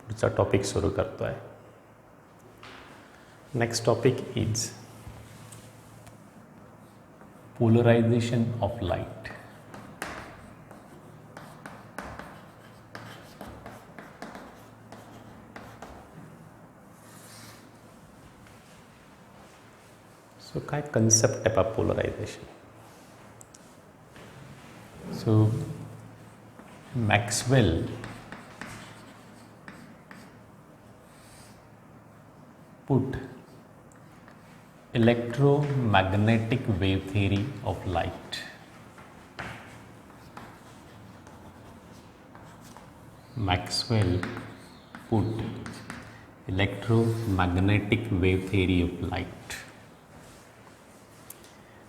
पुढचा टॉपिक सुरू करतोय. Next topic is polarization of light. So काय कन्सेप्ट आहे polarization. So Maxwell put electromagnetic wave theory of light. Maxwell put electromagnetic wave theory of light.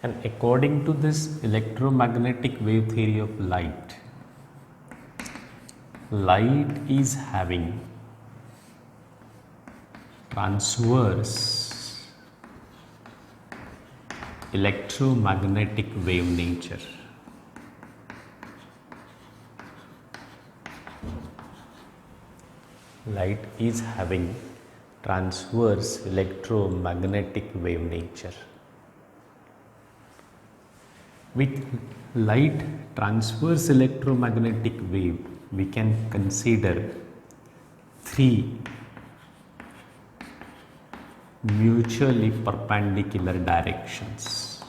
And according to this electromagnetic wave theory of light, light is having transverse electromagnetic wave nature. Light is having transverse electromagnetic wave nature. With light transverse electromagnetic wave, we can consider three mutually perpendicular directions.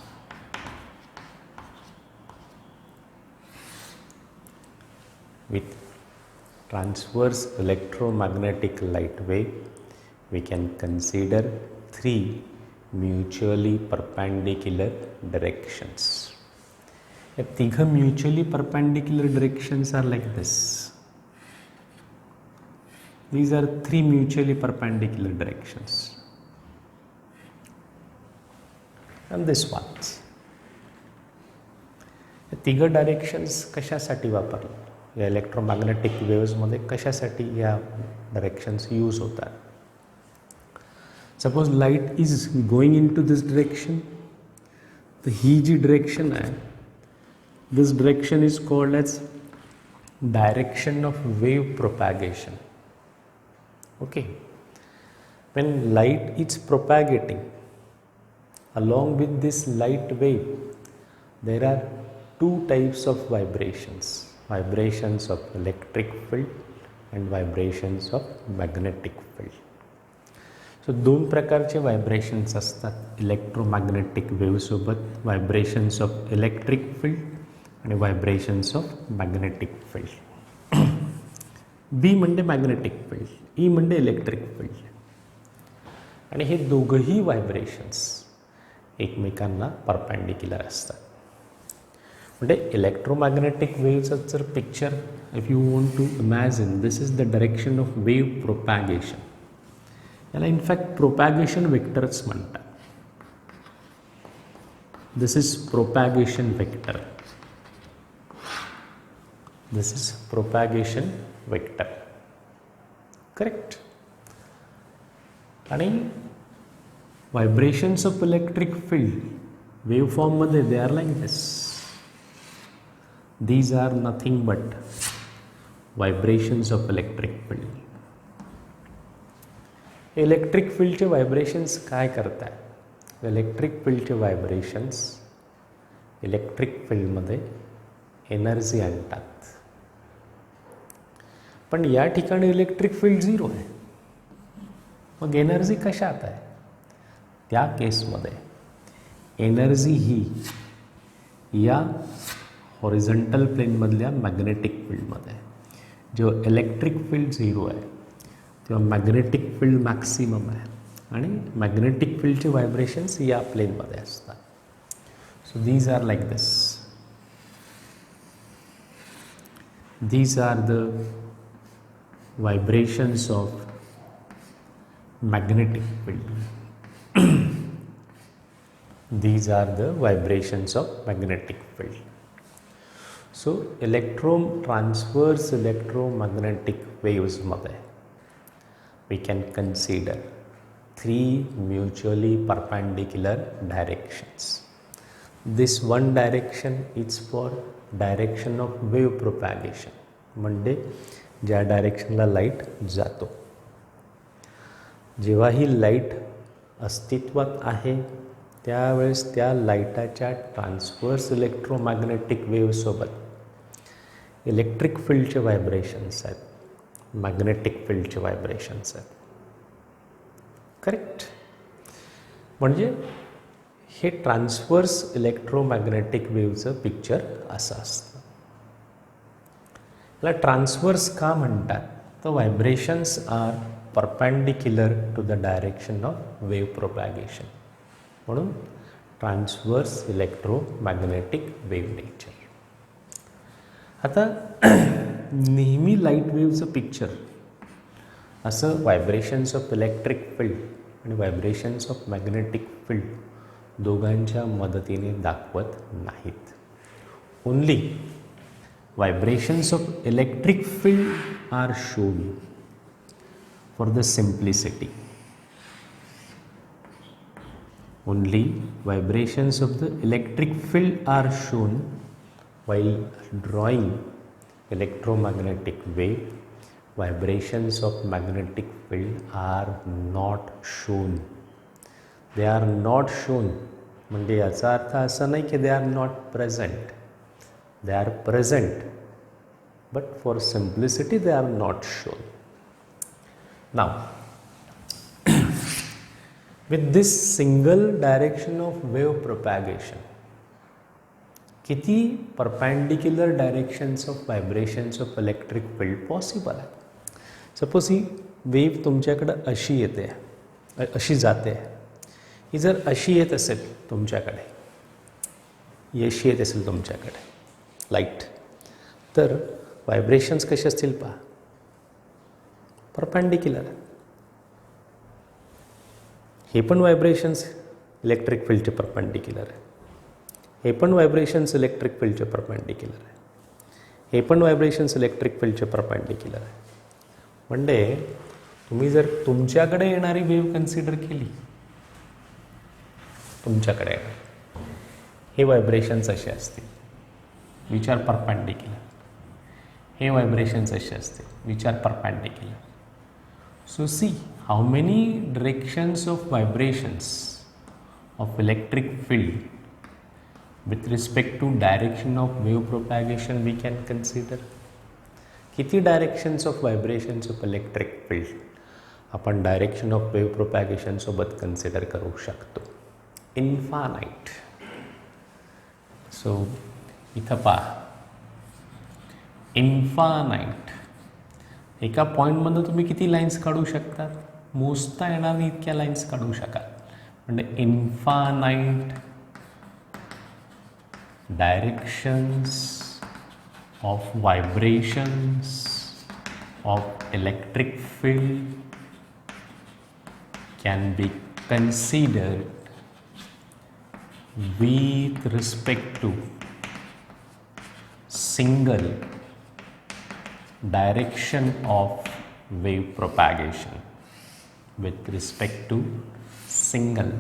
With transverse electromagnetic light wave, we can consider three mutually perpendicular directions. The three mutually perpendicular directions are like this. These are three mutually perpendicular directions. And this ones. तिघ directions कशासाठी वापरले या electromagnetic वेव्समध्ये, कशासाठी या directions use होतात. Suppose light is going into this direction, तर ही जी डायरेक्शन आहे, this direction is called as direction of wave propagation. Okay, when light is propagating along with this light wave, there are two types of vibrations: vibrations of electric field and vibrations of magnetic field. So दोन प्रकारचे vibrations असतात electromagnetic wave सोबत. Vibrations of electric field आणि vibrations of magnetic field. B म्हणजे magnetic field, ई म्हणजे electric field. आणि हे दोघंही vibrations एकमेकांना परपेंडिक्युलर असतात. म्हणजे इलेक्ट्रोमॅग्नेटिक वेव्हचं जर picture if you want to imagine, this is the direction of wave propagation. याला इनफॅक्ट प्रोपॅगेशन वेक्टर्स म्हणतात. This is propagation vector. This is propagation vector. Correct. आणि vibrations of electric field waveform मध्ये they are like this. These are nothing but vibrations of electric field. Electric फील्डचे vibrations काय करतात? Electric फील्डचे vibrations electric फील्डमध्ये energy आणतात. पण या ठिकाणी इलेक्ट्रिक फील्ड 0 आहे. मग एनर्जी कशात आहे? त्या केसमध्ये एनर्जी ही या हॉरिझॉन्टल प्लेनमधल्या मॅग्नेटिक फील्डमध्ये. जेव्हा इलेक्ट्रिक फील्ड 0 आहे तेव्हा मॅग्नेटिक फील्ड मॅक्सिमम आहे आणि मॅग्नेटिक फील्डचे व्हायब्रेशन्स या प्लेनमध्ये असतात. So these are like this. These are the vibrations of magnetic field. These are the vibrations of magnetic field. So transverse electromagnetic waves मध्ये we can consider three mutually perpendicular directions. This one direction is for direction of wave propagation. म्हणजे ज्या डायरेक्शनला light जातो. जेव्हा ही light अस्तित्वात आहे त्यावेळेस त्या लाईटाच्या ट्रान्सव्हर्स इलेक्ट्रोमॅग्नेटिक वेव्हसोबत इलेक्ट्रिक फील्डचे व्हायब्रेशन्स आहेत, मॅग्नेटिक फील्डचे व्हायब्रेशन्स आहेत. करेक्ट. म्हणजे हे ट्रान्सव्हर्स इलेक्ट्रोमॅग्नेटिक वेव्हचं पिक्चर असं असतं. याला ट्रान्सव्हर्स का म्हणतात? तर vibrations are perpendicular to the direction of wave propagation, म्हणून ट्रान्सव्हर्स इलेक्ट्रोमॅग्नेटिक वेव्ह नेचर. आता नेहमी लाईट वेव्हचं पिक्चर असं व्हायब्रेशन्स ऑफ इलेक्ट्रिक फील्ड आणि व्हायब्रेशन्स ऑफ मॅग्नेटिक फील्ड दोघांच्या मदतीने दाखवत नाहीत. Only vibrations of electric field are shown for the simplicity. Only vibrations of the electric field are shown while drawing electromagnetic wave. Vibrations of magnetic field are not shown. They are not shown. म्हणजे याचा अर्थ असा नाही की they are not present. They are present, but for simplicity they are not shown. Now, with this single direction of wave propagation, किती perpendicular directions of vibrations of electric field possible आहे? Suppose ही wave तुमच्याकडं अशी येते, अशी जाते. ही जर अशी येत असेल तुमच्याकडे, ही अशी येत असेल तुमच्याकडे लाईट, तर व्हायब्रेशन्स कसे असतील पहा, परपेंडिक्युलर. हे पण व्हायब्रेशन्स इलेक्ट्रिक फील्डचे परपेंडिक्युलर आहे, हे पण व्हायब्रेशन्स इलेक्ट्रिक फील्डचे परपेंडिक्युलर आहे, हे पण व्हायब्रेशन्स इलेक्ट्रिक फील्डचे परपेंडिक्युलर आहे. म्हणजे तुम्ही जर तुमच्याकडे येणारी वेव्ह कन्सिडर केली, तुमच्याकडे हे व्हायब्रेशन्स असे असतील विच आर परपेंडिक्युलर, हे व्हायब्रेशन्स असे असतील which are perpendicular. So see how many directions of vibrations of electric field with respect to direction of wave propagation we can consider. किती directions of vibrations of electric field आपण direction of wave propagation सोबत consider करू शकतो? Infinite. So इथं पहा, infinite. एका पॉईंटमधून तुम्ही किती लाईन्स काढू शकतात? मोजता येणार नाही इतक्या लाईन्स काढू शकाल. म्हणजे infinite directions of vibrations of electric field can be considered with respect to single direction of wave propagation, with respect to single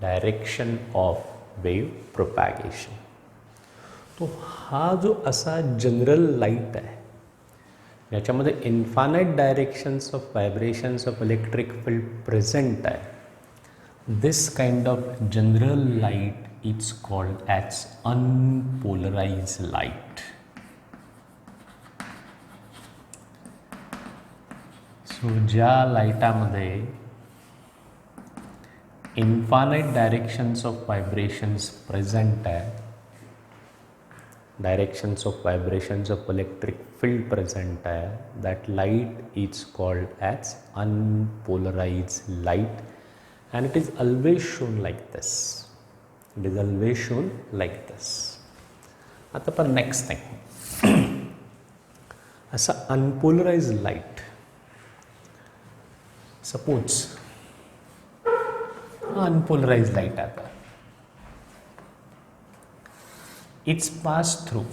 direction of wave propagation. तो हा जो असा जनरल लाईट आहे याच्यामध्ये infinite directions of vibrations of electric field present आहे. This kind of general light is called as unpolarized light. So ज्या लाईटामध्ये infinite directions of vibrations present आहे, directions of vibrations of electric field present आहे, that light is called as unpolarized light and it is always shown like this. It is always shown like this. आता पण next thing, असा unpolarized light, suppose unpolarized light आता, it's passed through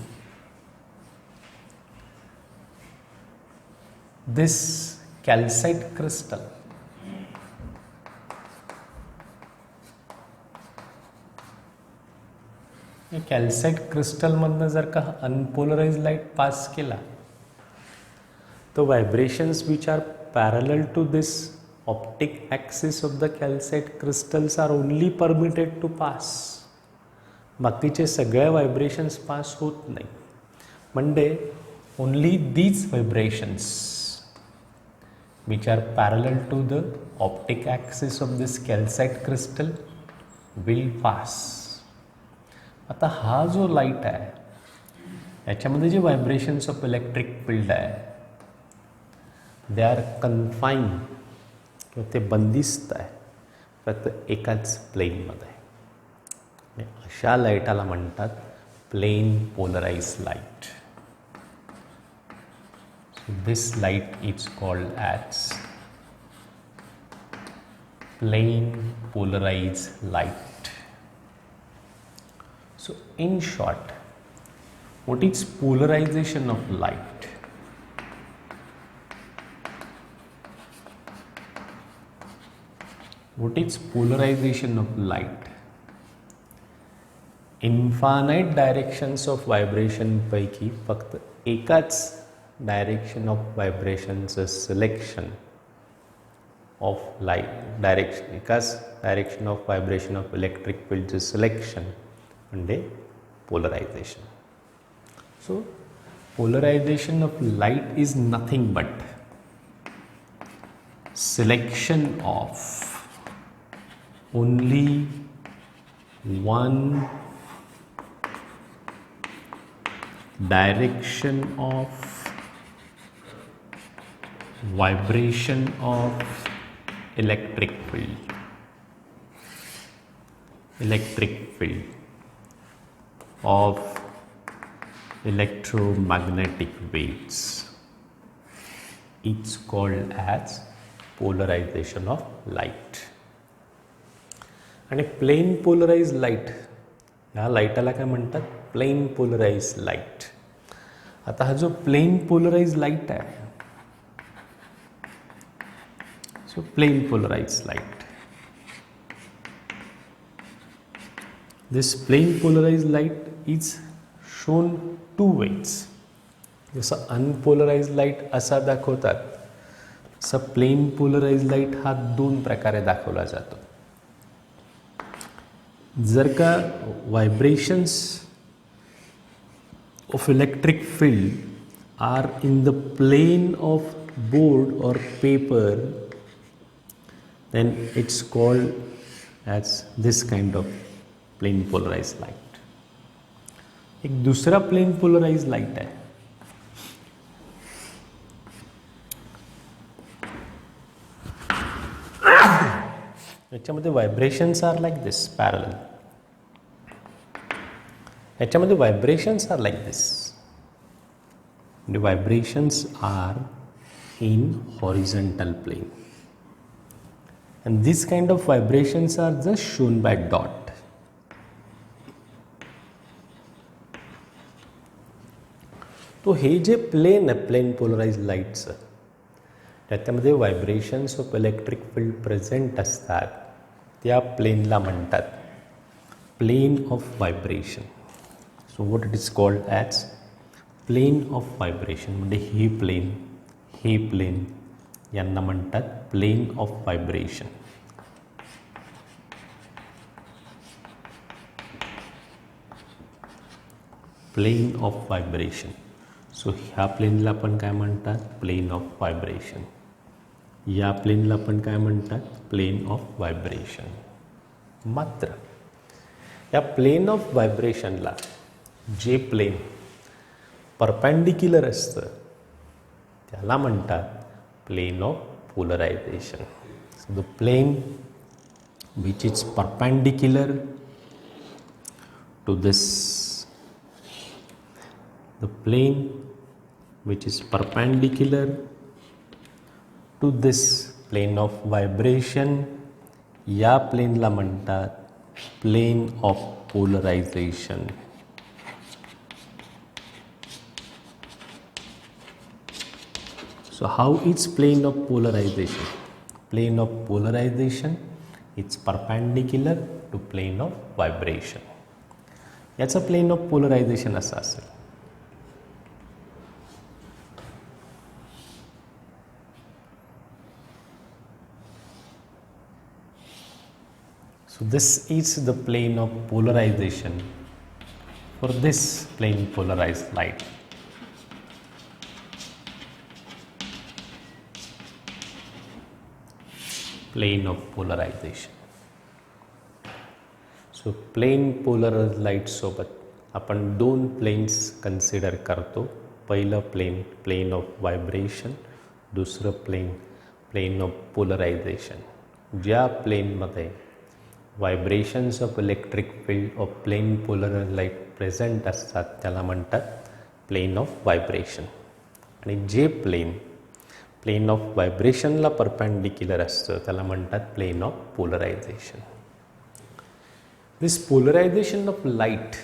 this calcite crystal. या calcite क्रिस्टलमधनं जर का unpolarise light पास केला the vibrations which are parallel to this optic axis of the calcite crystals are only permitted to pass. बाकीचे सगळे vibrations pass होत नाही. म्हणजे only these vibrations which are parallel to the optic axis of this calcite crystal will pass. आता हा जो light आहे याच्यामध्ये जे व्हायब्रेशन्स ऑफ इलेक्ट्रिक फील्ड आहे दे आर कन्फाईन किंवा ते बंदिस्त आहे फक्त एकाच प्लेनमध्ये. अशा लाईटाला म्हणतात plane polarise light. So this light is called as plane polarise light. So in short, what is polarization of light? What is polarization of light? Infinite directions of vibration पैकी फक्त एकाच direction of vibrations selection of light direction, एकाच direction of vibration of electric field selection म्हणजे polarization. So polarization of light is nothing but selection of only one direction of vibration of electric field. Electric field of electromagnetic waves. It's called as polarization of light. आणि plane polarise light, ह्या लाईटाला काय म्हणतात? Plane polarise light. आता हा जो plane polarise light आहे, so plane polarise light, this plane polarise light is shown two ways. जसं अनपोलराइज लाईट असा दाखवतात तसं प्लेन पोलराइज लाईट हा दोन प्रकारे दाखवला जातो. जर का vibrations of electric field are in the plane of board or paper, then it's called as this kind of plane polarise light. एक दुसरा प्लेन पोलराइज लाईट आहे, याच्यामध्ये vibrations are like this parallel. याच्यामध्ये vibrations are like this. The vibrations are in horizontal plane, and this kind of vibrations are just shown by dot. तो हे जे plane आहे, plane polarize लाईटचं, त्याच्यामध्ये vibrations of electric field present असतात, त्या प्लेनला म्हणतात plane of vibration. So what it is called as plane of vibration. म्हणजे हे प्लेन यांना म्हणतात plane of vibration. Plane of vibration. So ह्या प्लेनला पण काय म्हणतात? Plane of vibration. या प्लेनला पण काय म्हणतात? Plane of vibration. मात्र या प्लेन ऑफ व्हायब्रेशनला जे प्लेन परपेंडिक्युलर असतं त्याला म्हणतात plane of polarisation. So the plane which is perpendicular to this, the plane which is perpendicular to this plane of vibration, या प्लेनला म्हणतात plane of polarisation. So how is plane of polarization? Plane of polarization is perpendicular to plane of vibration. याचं plane of polarisation असं असेल. So this is the plane of polarization for this plane polarized light. Plane of polarization. So plane polarise light सोबत आपण दोन planes consider करतो. पहिलं plane of vibration, दुसरं plane of polarisation. ज्या प्लेनमध्ये vibrations of electric field of plane polarise light present असतात त्याला म्हणतात प्लेन ऑफ व्हायब्रेशन. आणि जे प्लेन ऑफ व्हायब्रेशनला परपेंडिक्युलर असतं त्याला म्हणतात plane of polarisation. This polarization of light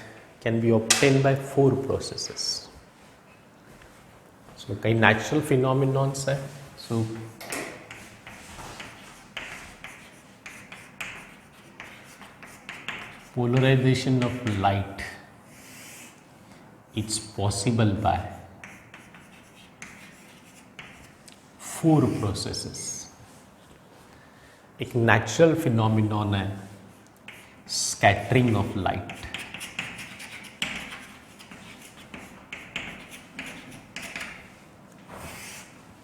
can be obtained by 4 processes. So कई natural phenomena है. So polarization of light is possible by 4 processes. एक natural phenomenon है scattering of light.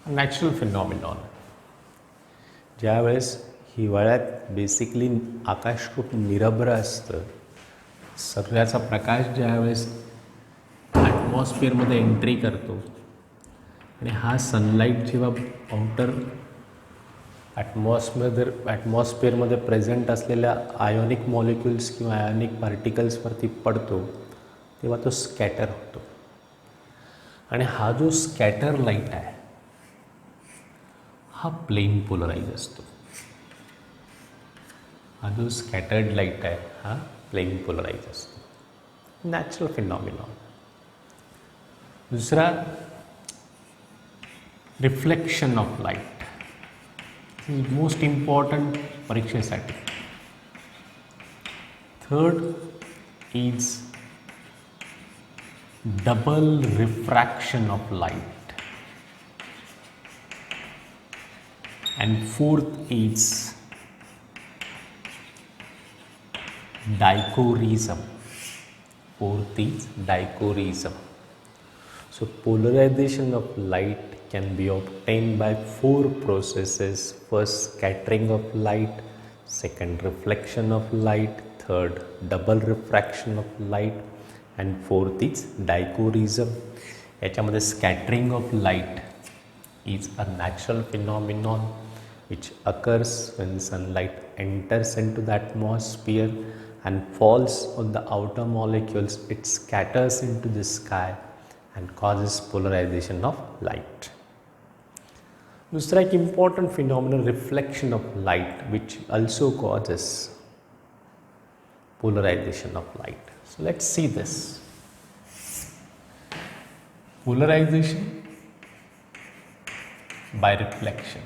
Natural phenomenon. ज्यावेळेस हिवाळ्यात basically आकाश खूप निरभ्र असतं, सूर्याचा प्रकाश ज्यावेळेस ॲटमॉस्फिअरमध्ये एंट्री करतो आणि हा सनलाईट जेव्हा आउटर ॲटमॉस्फिअरमध्ये प्रेझेंट असलेल्या आयोनिक मॉलिक्युल्स किंवा आयोनिक पार्टिकल्सवरती पडतो तेव्हा तो स्कॅटर होतो. आणि हा जो स्कॅटर लाईट आहे हा प्लेन पोलराइज असतो. हा जो स्कॅटर्ड लाईट आहे हा प्लेन पोलराइज असतो. Natural phenomenon. दुसरा reflection of light. Most important परीक्षेसाठी. Third is double refraction of light. And fourth is dichroism. So polarization of light can be obtained by 4 processes. First, scattering of light. Second, reflection of light. Third, double refraction of light. And fourth is dichorism. याच्यामध्ये scattering of light is a natural phenomenon which occurs when sunlight enters into the atmosphere and falls on the outer molecules. It scatters into the sky and causes polarization of light. दूसरा एक important phenomenon, reflection of light, which also causes polarization of light. So let's see this. Polarization by reflection.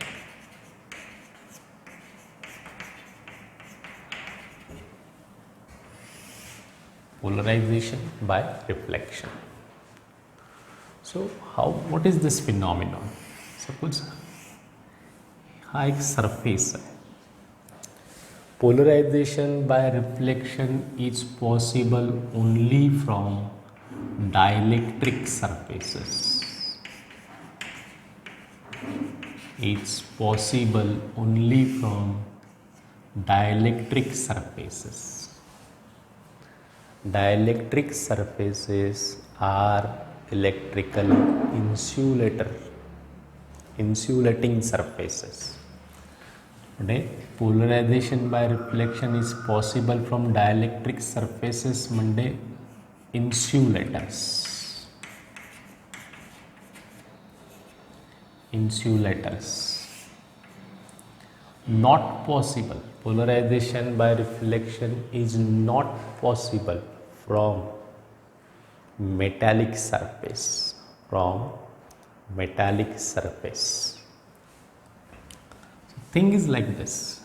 Polarization by reflection. So what is this phenomenon? Suppose हा एक surface आहे. Polarization by reflection is possible only from dielectric surfaces. It's possible only from dielectric surfaces. Dielectric surfaces are electrical insulating surfaces. Polarization by reflection is possible from dielectric surfaces म्हणजे insulators. Not possible. Polarization by reflection is not possible from metallic surface. Thing is like this.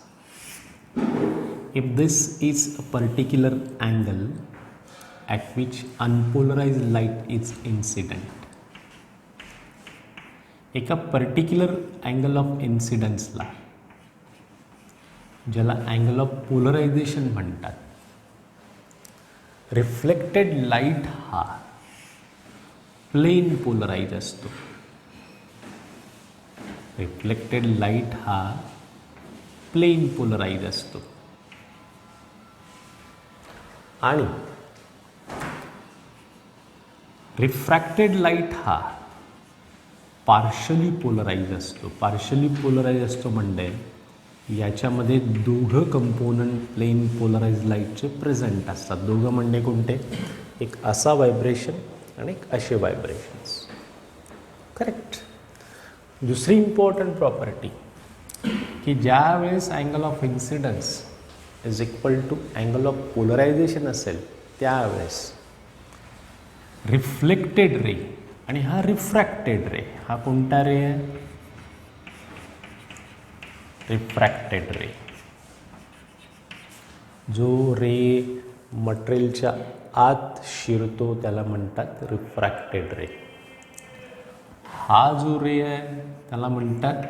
If this is a particular angle at which unpolarized light is incident, एका particular angle of इन्सिडन्सला ज्याला angle of polarisation म्हणतात. Reflected light हा plane polarise असतो. Reflected light हा plane polarise असतो आणि refracted light हा partially polarise असतो. पार्शली पोलराइज असतो म्हणजे याच्यामध्ये दोघं कंपोनंट प्लेन पोलराइज लाईटचे प्रेझेंट असतात. दोघं म्हणजे कोणते? एक असा व्हायब्रेशन आणि एक असे व्हायब्रेशन्स. करेक्ट. दुसरी इम्पॉर्टंट प्रॉपर्टी की ज्या वेळेस angle of incidence is equal to angle of polarisation असेल त्यावेळेस रिफ्लेक्टेड रे आणि हा रिफ्रॅक्टेड रे, हा कोणता रे आहे? रिफ्रॅक्टेड रे. जो रे मटेरियलच्या आत शिरतो त्याला म्हणतात रिफ्रॅक्टेड रे. हा जो रे आहे त्याला म्हणतात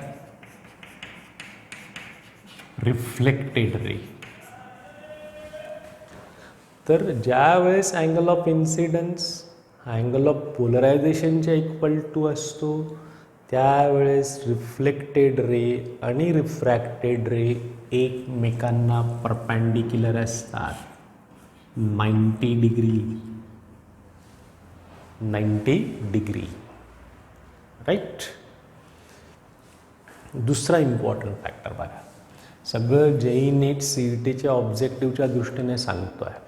रिफ्लेक्टेड रे. तर ज्या वेळेस angle of incidence angle of पोलरायझेशनच्या इक्वल टू असतो त्यावेळेस रिफ्लेक्टेड रे आणि रिफ्रॅक्टेड रे एकमेकांना परपेंडिक्युलर असतात. 90 डिग्री. राईट. दुसरा इम्पॉर्टंट फॅक्टर बघा. सगळं JEE NEET CETच्या ऑब्जेक्टिव्हच्या दृष्टीने सांगतो आहे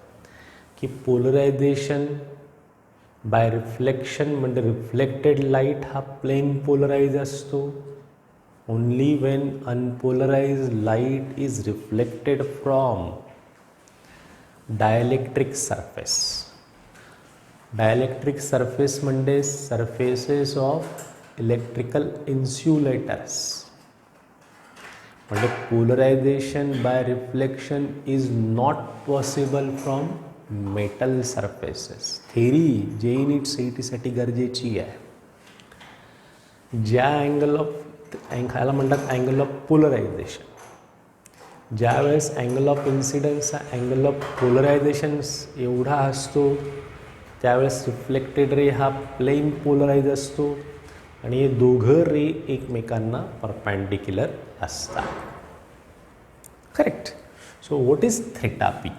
की पोलरायझेशन बाय रिफ्लेक्शन म्हणजे रिफ्लेक्टेड लाईट हा प्लेन पोलराइज असतो. Only when unpolarise light is reflected from dielectric surface. Dielectric surface म्हणजे सरफेसेस ऑफ इलेक्ट्रिकल इन्सुलेटर्स. म्हणजे polarisation by reflection is not possible from metal surfaces. Theory JEE NEET CETसाठी गरजेची आहे. ज्या angle of ह्याला म्हणतात angle of polarisation. ज्यावेळेस angle of incidence angle of polarisation एवढा असतो त्यावेळेस रिफ्लेक्टेड रे हा प्लेन पोलराइज असतो आणि हे दोघं रे एकमेकांना परपेंडिक्युलर असतात. Correct. So what is theta P?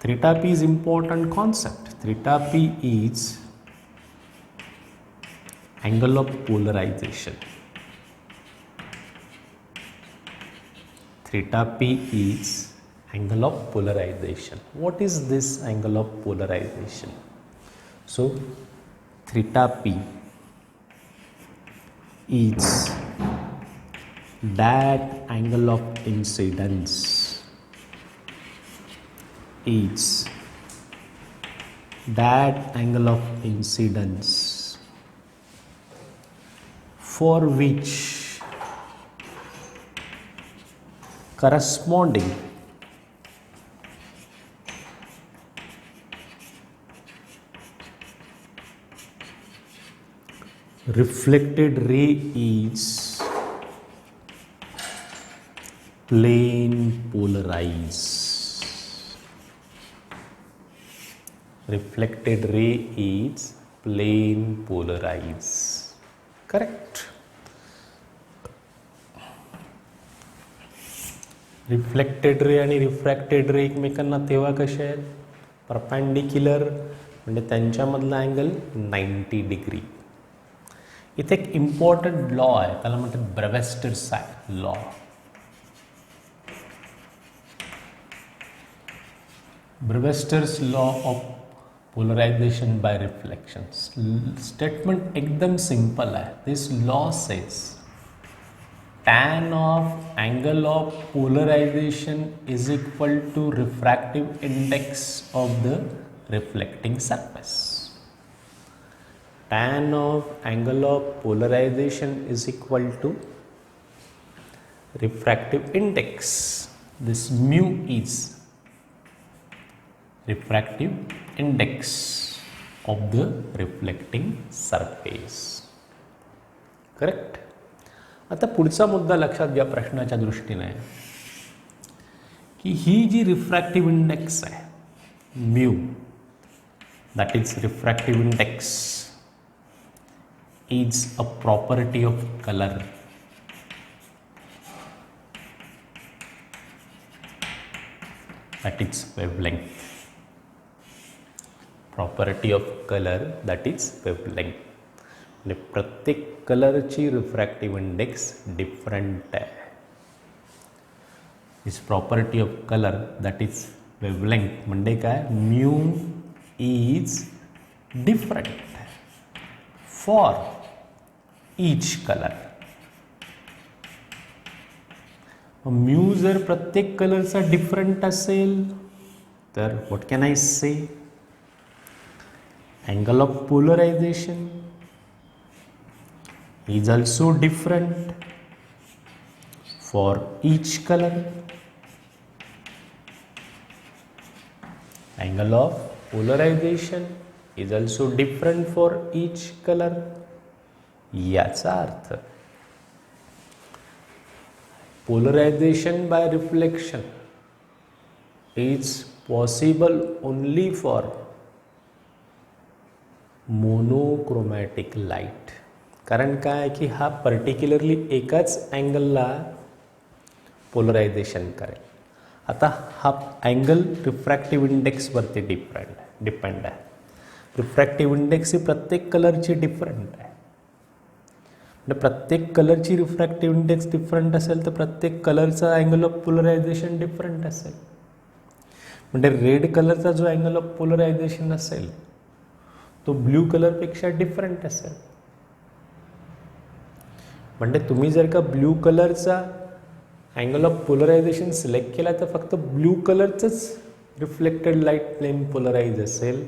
Theta P is important concept. Theta P is angle of polarization. Theta P is angle of polarization. What is this angle of polarization? So theta P is that angle of incidence is that angle of incidence for which corresponding reflected ray is plane polarized. Reflected ray is plane polarized. Correct. Reflected ray आणि refracted रे एकमेकांना तेव्हा कसे आहेत? Perpendicular. म्हणजे त्यांच्यामधला angle 90 degree. इथे एक important law आहे त्याला म्हणतात Brewster's law. Brewster's law of polarization by reflections. Statement एकदम सिंपल आहे. This law says tan of angle of polarization is equal to refractive index of the reflecting surface. Tan of angle of polarization is equal to refractive index. This mu is refractive index of the reflecting surface. Correct. आता पुढचा मुद्दा लक्षात घ्या प्रश्नाच्या दृष्टीने. की ही जी refractive index आहे mu, that is refractive index is a property of color. That is wavelength. Property of color, that is wavelength. म्हणजे प्रत्येक कलरची रिफ्रॅक्टिव्ह इंडेक्स डिफरंट आहे. Is property of colour that is wavelength. म्हणजे काय, mu is different for each colour. Mu जर प्रत्येक कलरचा different असेल तर what can I say, angle of polarization is also different for each colour. Angle of polarization is also different for each colour. याचा अर्थ polarization by reflection is possible only for monochromatic light. कारण काय की हा particularly एकाच अँगलला polarisation करेल. आता हा अँगल रिफ्रॅक्टिव्ह इंडेक्सवरती डिपेंड आहे. रिफ्रॅक्टिव्ह इंडेक्स ही प्रत्येक कलरची डिफरंट आहे. म्हणजे प्रत्येक कलरची रिफ्रॅक्टिव्ह इंडेक्स डिफरंट असेल तर प्रत्येक कलरचा अँगल ऑफ पोलरायझेशन डिफरंट असेल. म्हणजे रेड कलरचा जो अँगल ऑफ पोलरायझेशन असेल तो ब्ल्यू कलरपेक्षा डिफरंट असेल. म्हणजे तुम्ही जर का ब्ल्यू कलरचा अँगल ऑफ पोलरायझेशन सिलेक्ट केला तर फक्त ब्ल्यू कलरचंच रिफ्लेक्टेड लाईट प्लेन पोलराइज असेल,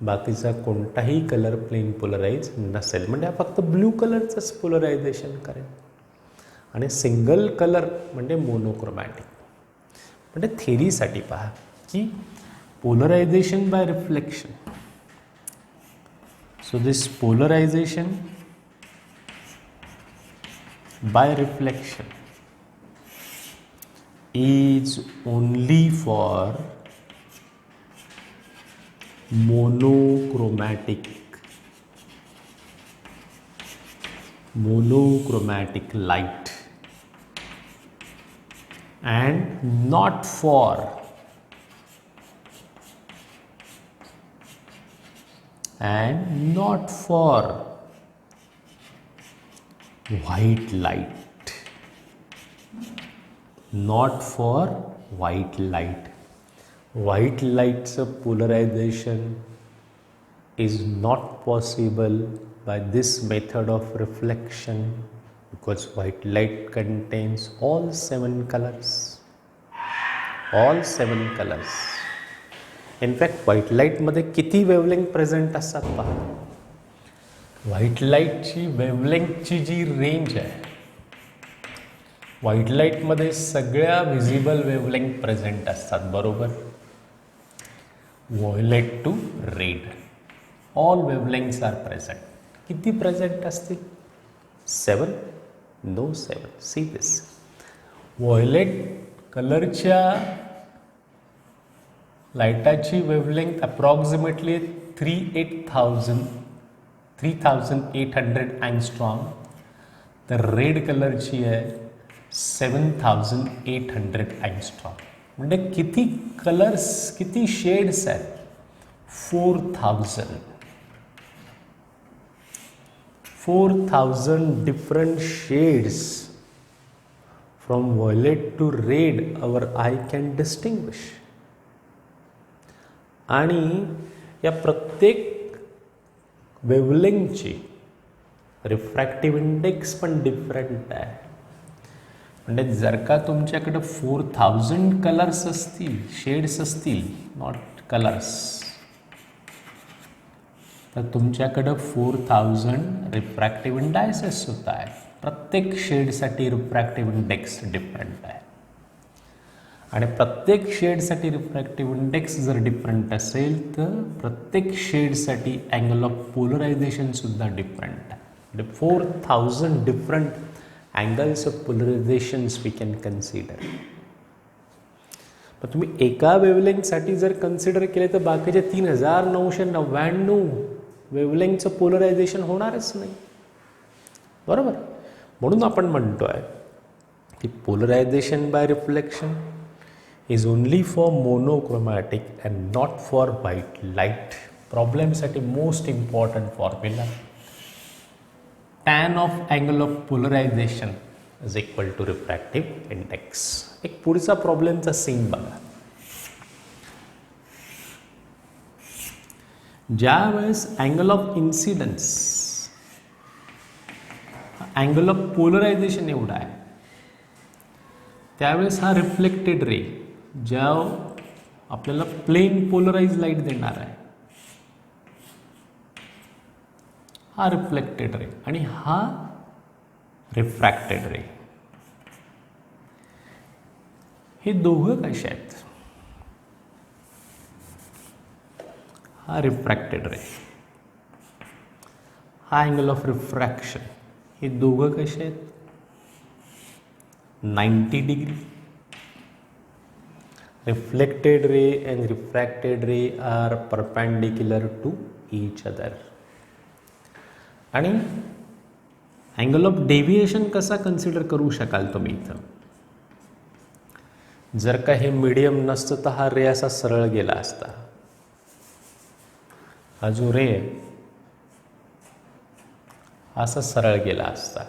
बाकीचा कोणताही कलर प्लेन पोलराइज नसेल. म्हणजे हा फक्त ब्ल्यू कलरचंच पोलरायझेशन करेल. आणि सिंगल कलर म्हणजे मोनोक्रोमॅटिक. म्हणजे थेरीसाठी पहा की polarisation by reflection, so this polarisation by reflection is only for monochromatic light and not for white light. Not for white light. White light's polarization is not possible by this method of reflection because white light contains all 7 colors. All 7 colors. In fact, white light मध्ये किती wavelength present असतात पहा. White लाईटची वेवलेंथची जी range आहे, white लाईटमध्ये सगळ्या visible wavelength present असतात, बरोबर. Violet to red all wavelengths are present. किती प्रेझेंट असतील? 7? नो 7. See this. व्हायोलेट कलरच्या लाईटाची वेवलेंथ अप्रॉक्सिमेटली 3800 अँगस्ट्रॉम. तर रेड कलरची आहे 7800 अँगस्ट्रॉम. म्हणजे किती कलर्स, किती शेड्स आहेत? 4000 different shades from violet to red our eye can distinguish. आणि या प्रत्येक वेवलेंथची रिफ्रॅक्टिव्ह इंडेक्स पण डिफरंट आहे. म्हणजे जर का तुमच्याकडे 4000 कलर्स असतील, शेड्स असतील, नॉट कलर्स, तर तुमच्याकडं 4000 रिफ्रॅक्टिव्ह इंडायसेस होत आहेत. प्रत्येक शेडसाठी रिफ्रॅक्टिव्ह इंडेक्स डिफरंट आहे. आणि प्रत्येक शेडसाठी रिफ्रॅक्टिव्ह इंडेक्स जर डिफरंट असेल तर प्रत्येक शेडसाठी अँगल ऑफ पोलरायझेशन सुद्धा डिफरंट आहे. म्हणजे 4000 different angles of polarizations we can consider. पण तुम्ही एका वेवलेंथसाठी जर कन्सिडर केले तर बाकीचे 3999 वेवलेंथचं पोलरायझेशन होणारच नाही, बरोबर. म्हणून आपण म्हणतोय की polarisation by reflection is only for monochromatic and not for white light. प्रॉब्लेमसाठी most important formula, tan of angle of polarization is equal to refractive index. एक पुढचा प्रॉब्लेमचा सीन बघा. ज्या वेळेस angle of incidence angle of polarisation एवढा आहे, त्यावेळेस हा रिफ्लेक्टेड रे ज्या आपल्याला प्लेन पोलराइज लाईट देणार आहे, हा रिफ्लेक्टेड रे आणि हा रिफ्रॅक्टेड रे, हे दोघं कसे आहेत? हा रिफ्रॅक्टेड रे, हा अँगल ऑफ रिफ्रॅक्शन, हे दोघं कसे आहेत? 90 degree. Reflected ray and refracted ray are perpendicular to each other. आणि अँगल ऑफ डेव्हिएशन कसा कन्सिडर करू शकाल तुम्ही इथं? जर का हे मीडियम नसतं तर हा रे असा सरळ गेला असता. हा जो रे असा सरळ गेला असता.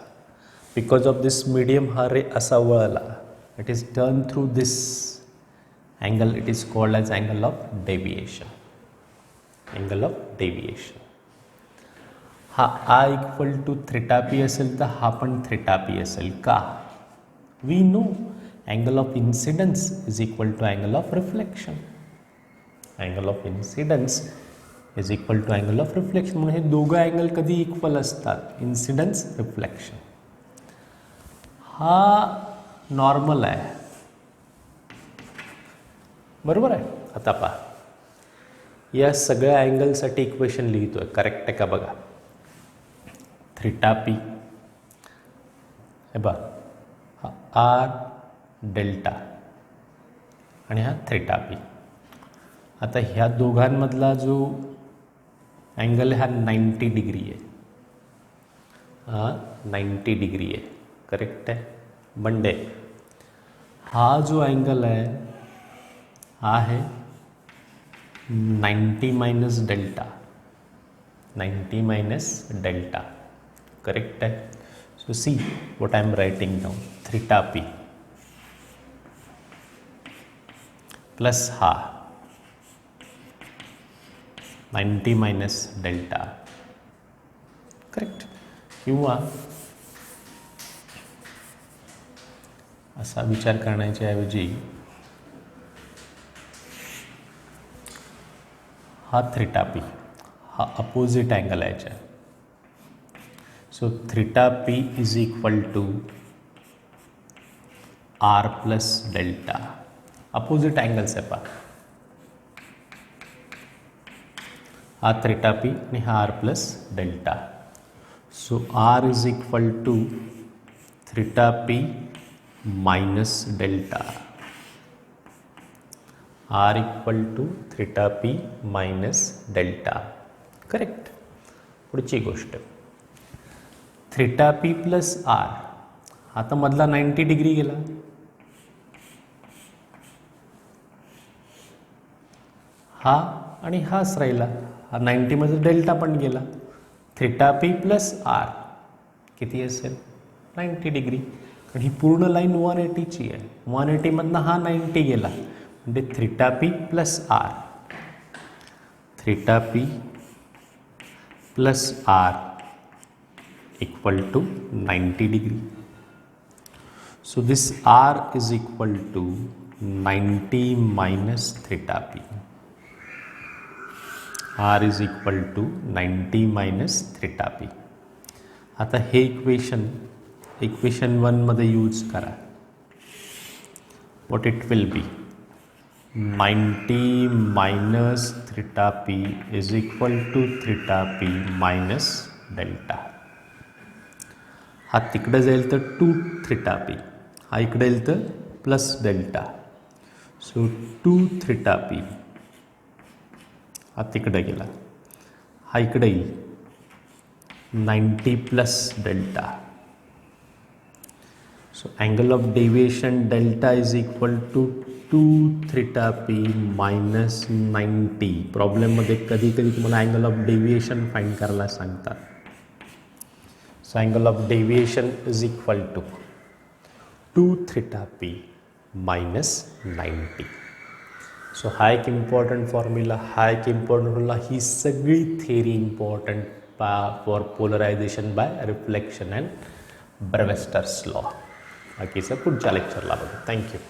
बिकॉज ऑफ दिस मीडियम हा रे असा वळला. It is turn through this angle, it is called as angle of deviation. Angle of deviation. हा आ इक्वल टू थीटा पी असेल तर हा पण थीटा पी असेल का? We know angle of incidence is equal to angle of reflection. Angle of incidence is equal to angle of reflection. म्हणून हे दोघं अँगल कधी इक्वल असतात? Incidence, reflection. हा नॉर्मल आहे, बरोबर आहे. आता पहा, या सगळ्या अँगलसाठी इक्वेशन लिहितोय, करेक्ट आहे का बघा. थीटा पी हे बघा, हा आर डेल्टा आणि हा थीटा पी. आता ह्या दोघांमधला जो अँगल हा 90 डिग्री आहे. हा 90 डिग्री आहे, करेक्ट आहे. बंडे हा जो अँगल आहे हा है 90 minus delta. 90 minus delta, correct है. So see what I am writing down. Theta P plus हा 90 माइनस डेल्टा, करेक्ट. किंवा असा विचार करण्याच्या ऐवजी हा थीटा पी हा अपोजिट अँगल आहे याच्या. So theta p is equal to r plus delta. Opposite angles आहे पहा. हा थीटा पी आणि हा r plus delta. So r is equal to theta p minus delta. R equal to theta p minus delta, correct. पुढची गोष्ट, theta P plus are, आता मधला 90 degree गेला. हा आणि हाच राहिला. हा 90 मध्ये डेल्टा पण गेला. थीटा पी प्लस आर किती असेल? 90 डिग्री. कारण ही पूर्ण लाईन 180ची आहे. 180 मधनं हा 90 गेला म्हणजे theta P plus r. Theta P plus r equal to 90 degree. So this r is equal to 90 minus theta p. R is equal to 90 minus theta p. आता हे इक्वेशन 1 मध्ये यूज करा. What it will be? 90 minus theta p is equal to theta p minus delta. हा तिकडे जाईल तर 2 theta P, हा इकडे येईल तर plus delta. So 2 theta P हा तिकडे गेला, हा इकडे येईल 90 plus delta. So angle of deviation delta is equal to 2 theta P minus 90. प्रॉब्लेममध्ये कधी कधी तुम्हाला अँगल ऑफ डेविएशन फाइंड करायला सांगतात. So angle of deviation is equal to 2 theta P minus 90. So हा एक इम्पॉर्टंट फॉर्म्युला, ही सगळी theory important for polarization by reflection and Brewster's law. बाकीचं पुढच्या लेक्चरला बघू. थँक्यू.